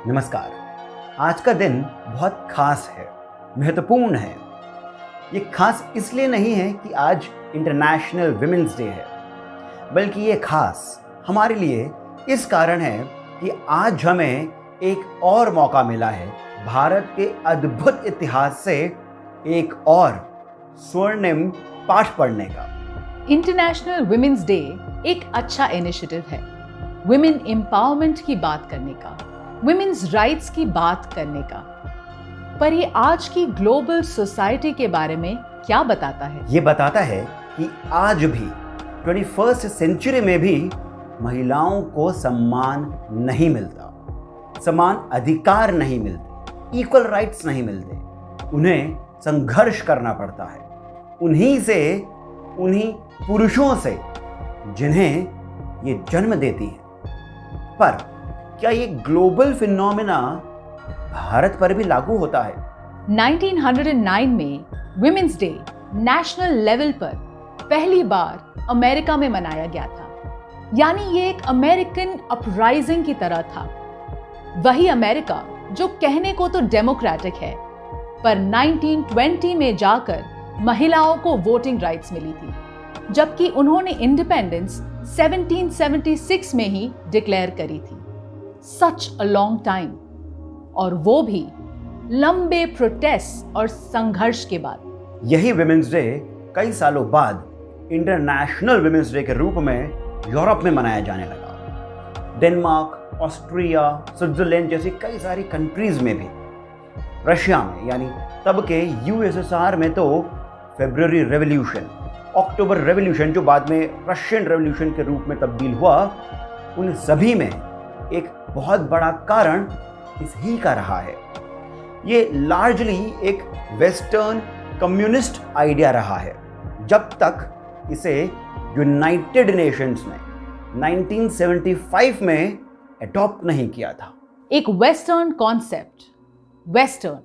नमस्कार। आज का दिन बहुत खास है, महत्वपूर्ण है। ये खास इसलिए नहीं है कि आज इंटरनेशनल विमेंस डे है, बल्कि ये खास हमारे लिए इस कारण है कि आज हमें एक और मौका मिला है भारत के अद्भुत इतिहास से एक और स्वर्णिम पाठ पढ़ने का। इंटरनेशनल विमेंस डे एक अच्छा इनिशिएटिव है, विमेन एम्पावरमेंट की बात करने का, विमेन्स राइट्स की बात करने का। पर ये आज की ग्लोबल सोसाइटी के बारे में क्या बताता है? ये बताता है कि आज भी 21st सेंचुरी में भी महिलाओं को सम्मान नहीं मिलता, समान अधिकार नहीं मिलते, इक्वल राइट्स नहीं मिलते। उन्हें संघर्ष करना पड़ता है उन्हीं पुरुषों से जिन्हें ये जन्म देती है। पर क्या ये ग्लोबल फिनोमेना भारत पर भी लागू होता है? 1909 में विमेंस डे नेशनल लेवल पर पहली बार अमेरिका में मनाया गया था। यानी ये एक अमेरिकन अपराइजिंग की तरह था। वही अमेरिका जो कहने को तो डेमोक्रेटिक है, पर 1920 में जाकर महिलाओं को वोटिंग राइट्स मिली थी, जबकि उन्होंने इंडिपेंडेंस 1776 में ही डिक्लेयर करी थी। सच अ लॉन्ग टाइम, और वो भी लंबे प्रोटेस्ट और संघर्ष के बाद। यही विमेंस डे कई सालों बाद इंटरनेशनल विमेंस डे के रूप में यूरोप में मनाया जाने लगा। डेनमार्क, ऑस्ट्रिया, स्विट्जरलैंड जैसी कई सारी कंट्रीज में भी। रशिया में यानी तब के यूएसएसआर में तो फेब्रुअरी रेवोल्यूशन, अक्टूबर रेवोल्यूशन जो बाद में रशियन रेवोल्यूशन के रूप में तब्दील हुआ, उन सभी में एक बहुत बड़ा कारण इस ही का रहा है। ये लार्जली एक वेस्टर्न कम्युनिस्ट आइडिया रहा है, जब तक इसे यूनाइटेड नेशंस ने 1975 में अडॉप्ट नहीं किया था। एक वेस्टर्न कॉन्सेप्ट, वेस्टर्न,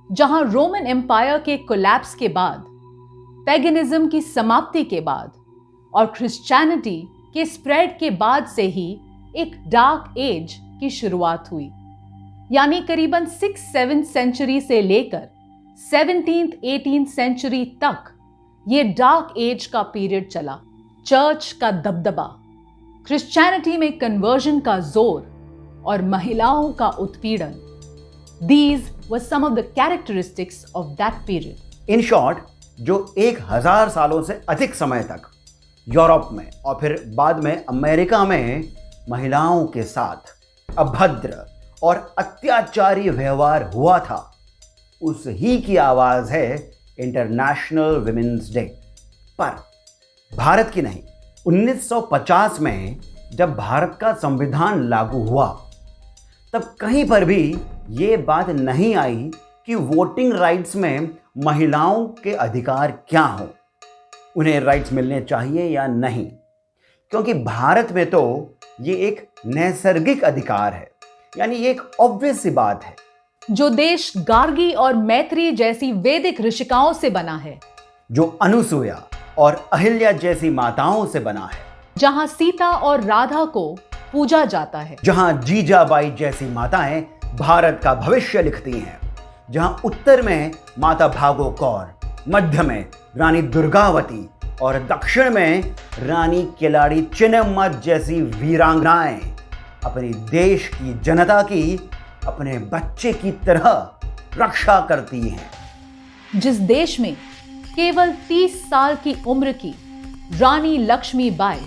जहां रोमन एम्पायर के कोलैप्स के बाद, पैगनिज्म की समाप्ति के बाद और क्रिश्चियनिटी के स्प्रेड के बाद से ही एक डार्क एज की शुरुआत हुई। यानी करीबन 6-7 सेंचुरी से लेकर 17th-18th सेंचुरी तक ये डार्क एज का पीरियड चला। चर्च का दबदबा, क्रिश्चियनिटी में कन्वर्जन का जोर और महिलाओं का उत्पीड़न, These were some of the characteristics of that period. In short, जो 1000 सालों से अधिक समय तक यूरोप में और फिर बाद में अमेरिका में महिलाओं के साथ अभद्र और अत्याचारी व्यवहार हुआ था, उस ही की आवाज है इंटरनेशनल विमेंस डे। पर भारत की नहीं, 1950 में जब भारत का संविधान लागू हुआ, तब कहीं पर भी ये बात नहीं आई कि वोटिंग राइट्स में महिलाओं के अधिकार क्या हो, उन्हें राइट्स मिलने चाहिए या नहीं, क्योंकि भारत में तो ये एक नैसर्गिक अधिकार है। यानी ये एक ऑब्वियस सी बात है। जो देश गार्गी और मैत्री जैसी वैदिक ऋषिकाओं से बना है, जो अनुसुया और अहिल्या जैसी माताओं से बना है, जहां सीता और राधा को पूजा जाता है, जहां जीजाबाई जैसी माताएं भारत का भविष्य लिखती हैं, जहां उत्तर में माता भागो कौर, मध्य में रानी दुर्गावती और दक्षिण में रानी किलाड़ी चिन्नम्मा जैसी वीरांगनाएं अपने देश की जनता की अपने बच्चे की तरह रक्षा करती हैं। जिस देश में केवल 30 साल की उम्र की रानी लक्ष्मीबाई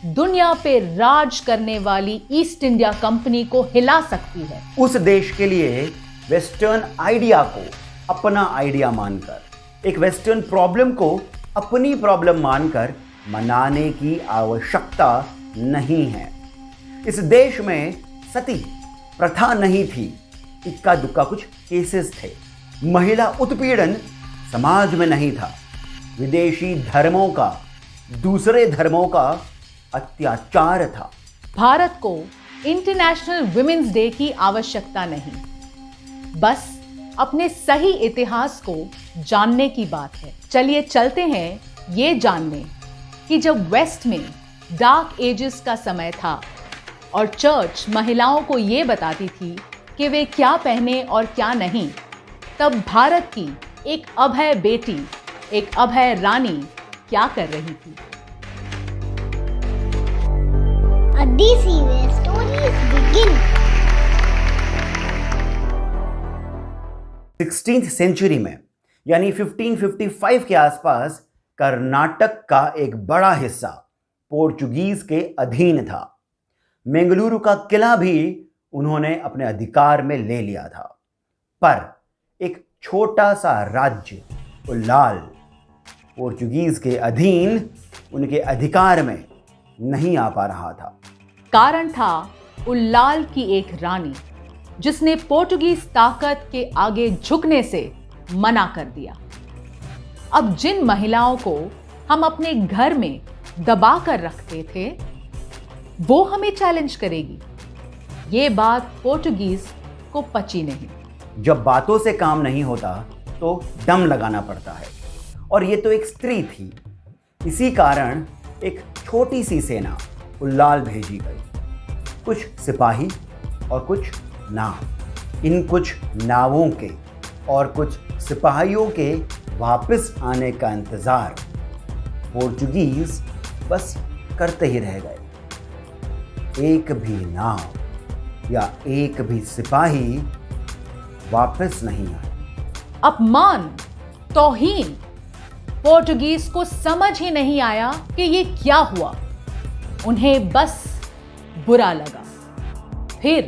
दुनिया पे राज करने वाली ईस्ट इंडिया कंपनी को हिला सकती है, उस देश के लिए वेस्टर्न आइडिया को अपना आइडिया मानकर, एक वेस्टर्न प्रॉब्लम को अपनी प्रॉब्लम मानकर मनाने की आवश्यकता नहीं है। इस देश में सती प्रथा नहीं थी, इक्का दुक्का कुछ केसेस थे। महिला उत्पीड़न समाज में नहीं था। विदेशी धर्मों का, दूसरे धर्मों का अत्याचार था। भारत को इंटरनेशनल विमेंस डे की आवश्यकता नहीं, बस अपने सही इतिहास को जानने की बात है। चलिए चलते हैं ये जानने कि जब वेस्ट में डार्क एजेस का समय था और चर्च महिलाओं को ये बताती थी कि वे क्या पहने और क्या नहीं, तब भारत की एक अभय बेटी, एक अभय रानी क्या कर रही थी। This is where stories begin. 16th century में यानी 1555 के आसपास कर्नाटक का एक बड़ा हिस्सा पोर्चुगीज के अधीन था। बेंगलुरु का किला भी उन्होंने अपने अधिकार में ले लिया था, पर एक छोटा सा राज्य उल्लाल पोर्चुगीज के अधीन, उनके अधिकार में नहीं आ पा रहा था। कारण था उल्लाल की एक रानी जिसने पोर्टुगीज ताकत के आगे झुकने से मना कर दिया। अब जिन महिलाओं को हम अपने घर में दबा कर रखते थे, वो हमें चैलेंज करेगी। ये बात पोर्टुगीज को पची नहीं। जब बातों से काम नहीं होता तो दम लगाना पड़ता है, और ये तो एक स्त्री थी। इसी कारण एक छोटी सी सेना उल्लाल भेजी गई, कुछ सिपाही और कुछ नाव। इन कुछ नावों के और कुछ सिपाहियों के वापस आने का इंतजार पोर्चुगीज बस करते ही रह गए। एक भी नाव या एक भी सिपाही वापस नहीं आए। अपमान, तौहीन, पोर्टुगीज को समझ ही नहीं आया कि ये क्या हुआ। उन्हें बस बुरा लगा। फिर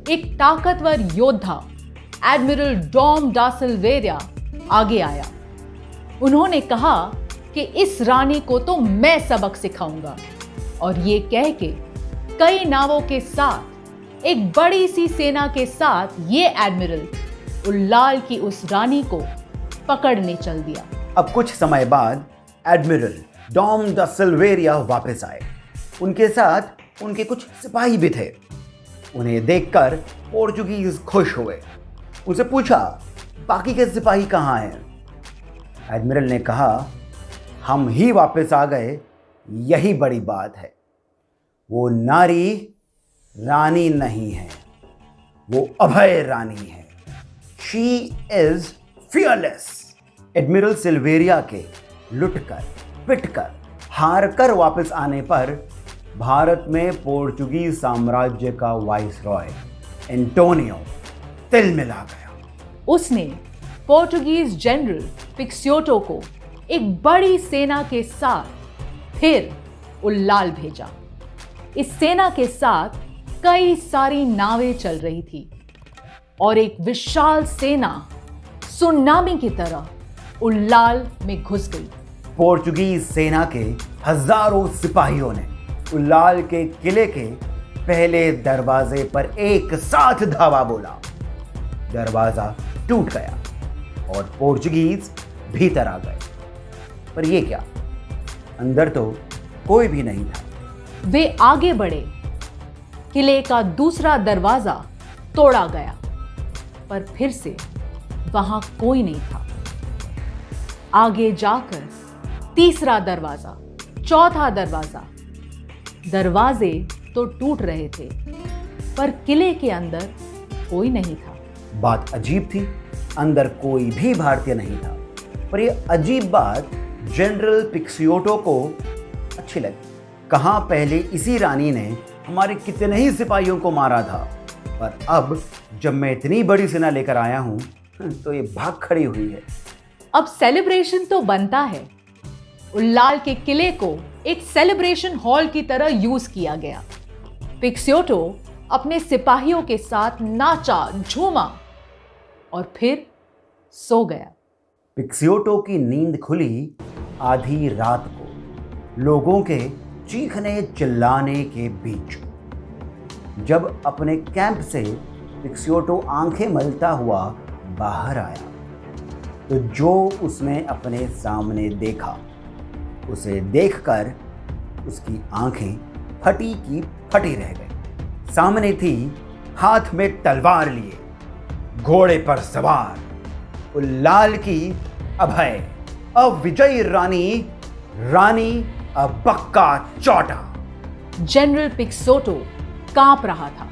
एक ताकतवर योद्धा एडमिरल डॉम डा सिल्वेरिया आगे आया। उन्होंने कहा कि इस रानी को तो मैं सबक सिखाऊंगा, और ये कह के कई नावों के साथ, एक बड़ी सी सेना के साथ, ये एडमिरल उल्लाल की उस रानी को पकड़ने चल दिया। अब कुछ समय बाद एडमिरल डॉम डा सिल्वेरिया वापस आए। उनके साथ उनके कुछ सिपाही भी थे। उन्हें देखकर पोर्चुगीज खुश हुए। उनसे पूछा, बाकी के सिपाही कहाँ हैं? एडमिरल ने कहा, हम ही वापस आ गए, यही बड़ी बात है। वो नारी रानी नहीं है, वो अभय रानी है। She is fearless. एडमिरल सिल्वेरिया के लुटकर, पिटकर, हारकर वापस आने पर भारत में पोर्चुगीज साम्राज्य का वाइसरॉय एंटोनियो तिलमिला गया। उसने पोर्टुगीज जनरल पिक्सियोटो को एक बड़ी सेना के साथ फिर उल्लाल भेजा। इस सेना के साथ कई सारी नावें चल रही थी और एक विशाल सेना सुनामी की तरह उल्लाल में घुस गई। पोर्चुगीज सेना के हजारों सिपाहियों ने उल्लाल के किले के पहले दरवाजे पर एक साथ धावा बोला। दरवाजा टूट गया और पोर्चुगीज भीतर आ गए। पर यह क्या, अंदर तो कोई भी नहीं था। वे आगे बढ़े। किले का दूसरा दरवाजा तोड़ा गया, पर फिर से वहां कोई नहीं था। आगे जाकर तीसरा दरवाजा, चौथा दरवाजा। दरवाजे तो टूट रहे थे, पर किले के अंदर कोई नहीं था। बात अजीब थी, अंदर कोई भी भारतीय नहीं था। पर यह अजीब बात जनरल पिक्सियोटो को अच्छी लगी। कहाँ पहले इसी रानी ने हमारे कितने ही सिपाहियों को मारा था, पर अब जब मैं इतनी बड़ी सेना लेकर आया हूं तो ये भाग खड़ी हुई है। अब सेलिब्रेशन तो बनता है। उल्लाल के किले को एक सेलिब्रेशन हॉल की तरह यूज किया गया। पिक्सियोटो अपने सिपाहियों के साथ नाचा, झूमा और फिर सो गया। पिक्सियोटो की नींद खुली आधी रात को, लोगों के चीखने चिल्लाने के बीच। जब अपने कैंप से पिक्सियोटो आंखें मलता हुआ बाहर आया, तो जो उसने अपने सामने देखा, उसे देखकर उसकी आंखें फटी की फटी रह गई। सामने थी, हाथ में तलवार लिए, घोड़े पर सवार उल्लाल की अभय, अविजयी रानी, रानी अबक्का चौटा। जनरल पिक्सोटो कांप रहा था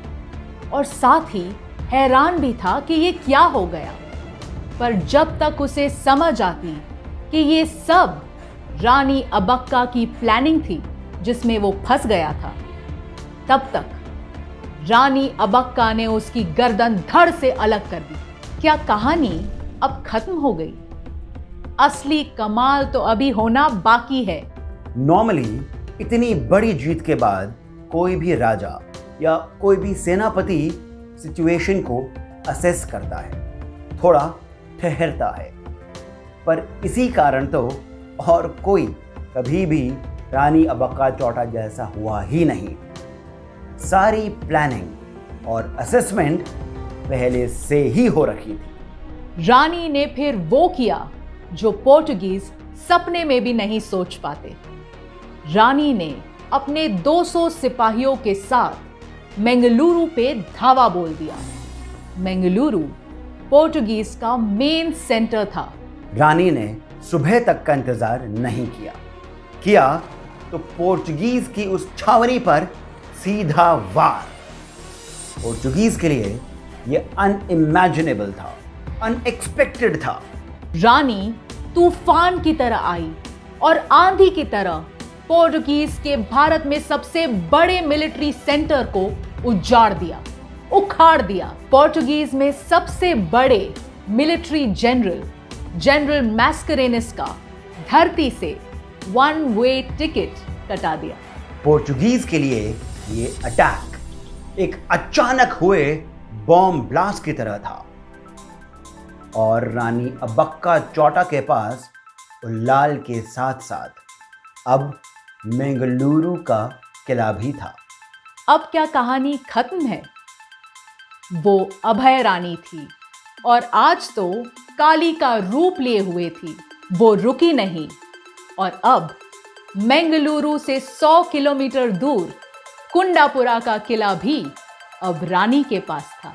और साथ ही हैरान भी था कि ये क्या हो गया, पर जब तक उसे समझ आती कि ये सब रानी अबक्का की प्लानिंग थी जिसमें वो फंस गया था, तब तक रानी अबक्का ने उसकी गर्दन धड़ से अलग कर दी। क्या कहानी अब खत्म हो गई? असली कमाल तो अभी होना बाकी है। नॉर्मली इतनी बड़ी जीत के बाद कोई भी राजा या कोई भी सेनापति सिचुएशन को असेस करता है, थोड़ा ठहरता है, पर इसी कारण तो और कोई कभी भी रानी अबक्का चौटा जैसा हुआ ही नहीं। सारी प्लानिंग और असेसमेंट पहले से ही हो रखी थी। रानी ने फिर वो किया जो पोर्टुगीज सपने में भी नहीं सोच पाते। रानी ने अपने 200 सिपाहियों के साथ मंगलुरु पे धावा बोल दिया। मंगलुरु पोर्टुगीज का मेन सेंटर था। रानी ने सुबह तक का इंतजार नहीं किया तो पोर्चुगीज की उस छावनी पर सीधा वार। पोर्चुगीज के लिए यह अनइमेजिनेबल था, अनएक्सपेक्टेड था। रानी तूफान की तरह आई और आंधी की तरह पोर्टुगीज के भारत में सबसे बड़े मिलिट्री सेंटर को उजाड़ दिया, उखाड़ दिया। पोर्टुगीज में सबसे बड़े मिलिट्री जनरल मैस्करेनिस का धरती से 1 वे टिकट कटा दिया। पोर्चुगीज के लिए ये अटैक एक अचानक हुए बॉम्ब ब्लास्ट की तरह था और रानी अबक्का चौटा के पास उल्लाल के साथ साथ अब मंगलुरु का किला भी था। अब क्या कहानी खत्म है? वो अभय रानी थी और आज तो काली का रूप लिए हुए थी। वो रुकी नहीं और अब मंगलुरु से 100 किलोमीटर दूर कुंडापुरा का किला भी अब रानी के पास था।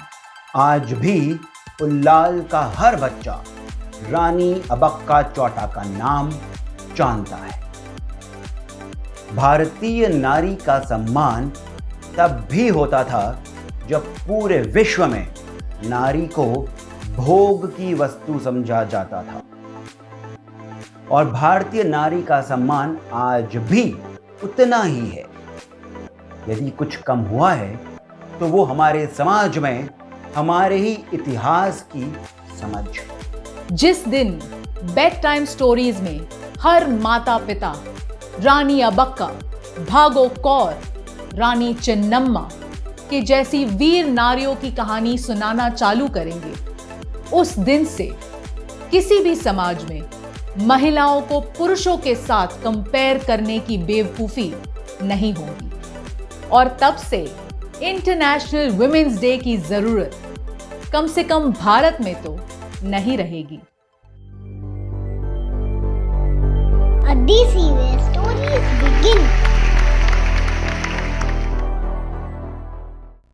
आज भी उल्लाल का हर बच्चा रानी अबक्का चौटा का नाम जानता है। भारतीय नारी का सम्मान तब भी होता था जब पूरे विश्व में नारी को भोग की वस्तु समझा जाता था, और भारतीय नारी का सम्मान आज भी उतना ही है। यदि कुछ कम हुआ है तो वो हमारे समाज में हमारे ही इतिहास की समझ। जिस दिन बेड टाइम स्टोरीज में हर माता पिता रानी अबक्का, भागो कौर, रानी चिन्नम्मा के जैसी वीर नारियों की कहानी सुनाना चालू करेंगे, उस दिन से किसी भी समाज में महिलाओं को पुरुषों के साथ कंपेयर करने की बेवकूफी नहीं होगी। और तब से इंटरनेशनल वुमेन्स डे की जरूरत कम से कम भारत में तो नहीं रहेगी। A DC where stories begin.